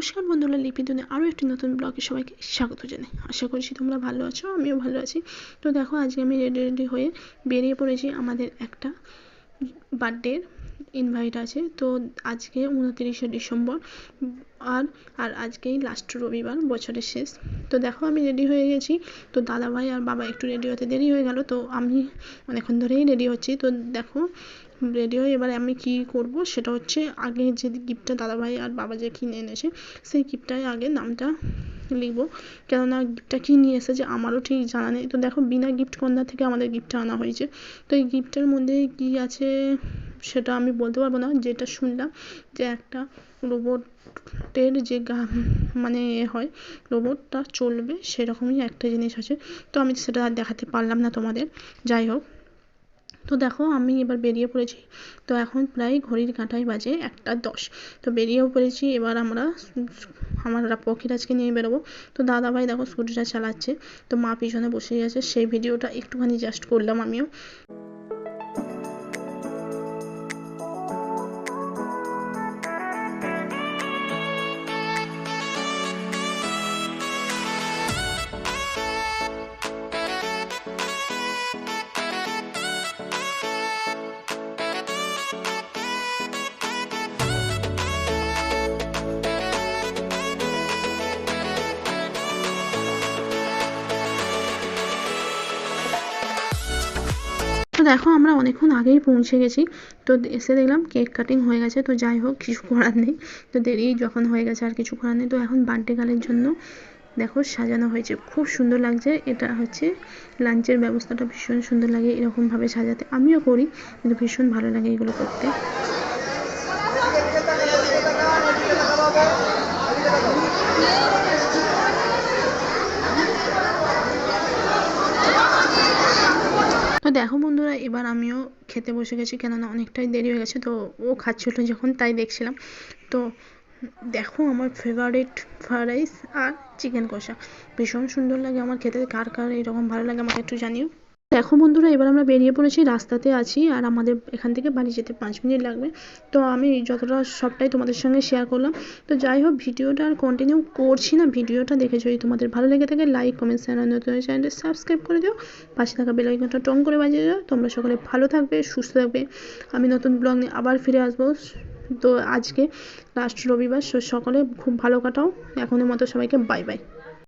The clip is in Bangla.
নমস্কার বন্ধুরা, লিপিদনে আরও একটি নতুন ব্লগে সবাইকে স্বাগত জানাই। আশা করছি তোমরা ভালো আছো, আমিও ভালো আছি। তো দেখো, আজকে আমি রেডি হয়ে বেরিয়ে পড়েছি। আমাদের একটা বার্থডের ইনভাইট আছে। তো আজকে 29শে ডিসেম্বর আর আর আজকেই লাস্ট রবিবার, বছরের শেষ। তো দেখো, আমি রেডি হয়ে গেছি। তো দাদাভাই আর বাবা একটু রেডি হতে দেরি হয়ে গেল, তো আমি অনেকক্ষণ ধরেই রেডি হচ্ছি। তো দেখো, রেডি হয়ে এবারে আমি কি করব সেটা হচ্ছে, আগে যে গিফটটা দাদাভাই আর বাবা যে কিনে এনেছে সেই গিফটটায় আগে নামটা লিখবো, কেননা গিফটটা কী নিয়ে এসেছে আমারও ঠিক জানা নেই। তো দেখো, বিনা গিফট কর্নার থেকে আমাদের গিফটটা আনা হয়েছে। তো এই গিফটের মধ্যে কী আছে সেটা আমি বলতে পারবো না। যেটা শুনলাম যে একটা রোবটের যে মানে হয়, রোবটটা চলবে সেরকমই একটা জিনিস আছে। তো আমি সেটা আর দেখাতে পারলাম না তোমাদের। যাই হোক, তো দেখো আমি এবার বেরিয়ে পড়েছি। তো এখন প্রায় ঘড়ির কাঁটায় বাজে 1:10। তো বেরিয়েও পড়েছি। এবার আমরা পক্ষীরাজকে নিয়ে বেরোবো। তো দাদাভাই দেখো স্কুটিটা চালাচ্ছে, তো মা পিছনে বসেই আছে। সেই ভিডিওটা একটুখানি জাস্ট করলাম আমিও। তো দেখো, আমরা অনেকক্ষণ আগেই পৌঁছে গেছি। তো এসে দেখলাম কেক কাটিং হয়ে গেছে। তো যাই হোক, কিছু করার নেই। তো দেরি যখন হয়ে গেছে আর কিছু করার নেই। তো এখন বার্থডে গার্লের জন্য দেখো সাজানো হয়েছে, খুব সুন্দর লাগছে। এটা হচ্ছে লাঞ্চের ব্যবস্থাটা ভীষণ সুন্দর লাগে এরকমভাবে সাজাতে। আমিও করি, কিন্তু ভীষণ ভালো লাগে এগুলো করতে। তো দেখো বন্ধুরা, এবার আমিও খেতে বসে গেছি, কেননা অনেকটাই দেরি হয়ে গেছে। তো ও খাচ্ছিল যখন, তাই দেখছিলাম। তো দেখো, আমার ফেভারিট ফ্রাইড রাইস আর চিকেন কষা ভীষণ সুন্দর লাগে আমার খেতে। কার কার এরকম ভালো লাগে আমাকে একটু জানিও। দেখো বন্ধুরা, এবার আমরা বেরিয়ে পড়েছি, রাস্তাতে আছি। আর আমাদের এখান থেকে বাড়ি যেতে 5 মিনিট লাগবে। তো আমি যতটা সবটাই তোমাদের সঙ্গে শেয়ার করলাম। তো যাই হোক, ভিডিওটা আর কন্টিনিউ করছি না। ভিডিওটা দেখে যদি তোমাদের ভালো লেগে থাকে, লাইক কমেন্ট শেয়ার আর নতুন চ্যানেলটা সাবস্ক্রাইব করে দিও। পাশে থাকা বেল আইকনটা টং করে বাজিয়ে দাও। তোমরা সকলে ভালো থাকবে, সুস্থ থাকবে। আমি নতুন ব্লগ নিয়ে আবার ফিরে আসবো। তো আজকে লাস্ট রবিবার, সকলে খুব ভালো কাটাও। এখনের মতো সবাইকে বাই বাই।